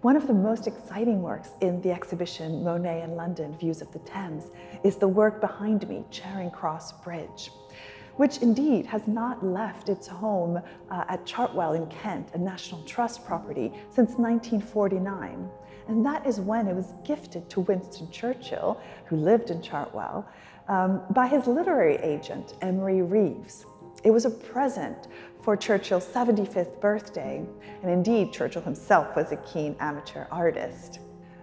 One of the most exciting works in the exhibition Monet and London, Views of the Thames, is the work behind me, Charing Cross Bridge, which indeed has not left its home at Chartwell in Kent, a National Trust property, since 1949. And that is when it was gifted to Winston Churchill, who lived in Chartwell, by his literary agent, Emery Reeves. It was a present for Churchill's 75th birthday, and indeed Churchill himself was a keen amateur artist.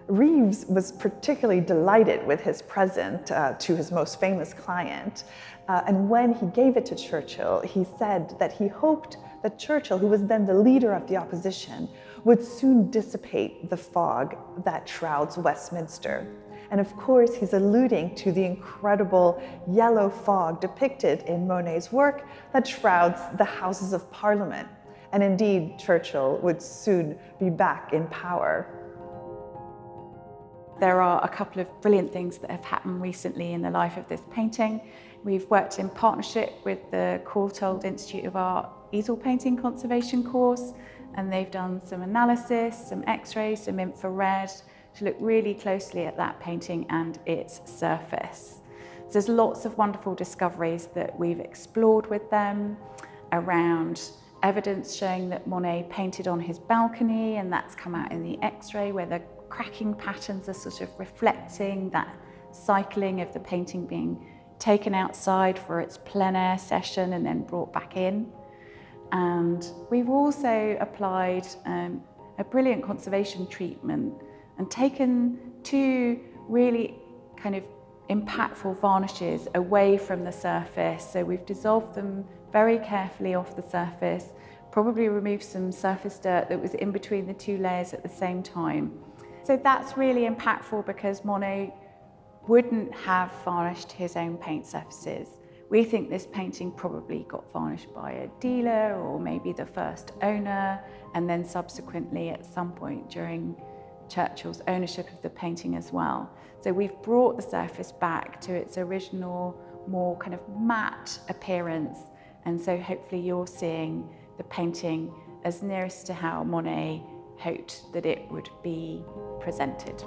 Reeves was particularly delighted with his present to his most famous client, and when he gave it to Churchill, he said that he hoped that Churchill, who was then the leader of the opposition, would soon dissipate the fog that shrouds Westminster. And of course, he's alluding to the incredible yellow fog depicted in Monet's work that shrouds the Houses of Parliament. And indeed, Churchill would soon be back in power. There are a couple of brilliant things that have happened recently in the life of this painting. We've worked in partnership with the Claude Institute of Art easel painting conservation course, and they've done some analysis, some x-rays, some infrared, to look really closely at that painting and its surface. So there's lots of wonderful discoveries that we've explored with them around evidence showing that Monet painted on his balcony, and that's come out in the x-ray where the cracking patterns are sort of reflecting that cycling of the painting being taken outside for its plein air session and then brought back in. And we've also applied a brilliant conservation treatment and taken two really kind of impactful varnishes away from the surface. So we've dissolved them very carefully off the surface, probably removed some surface dirt that was in between the two layers at the same time. So that's really impactful because Monet wouldn't have varnished his own paint surfaces. We think this painting probably got varnished by a dealer or maybe the first owner, and then subsequently at some point during Churchill's ownership of the painting as well. So we've brought the surface back to its original, more kind of matte appearance, and so hopefully you're seeing the painting as nearest to how Monet hoped that it would be presented.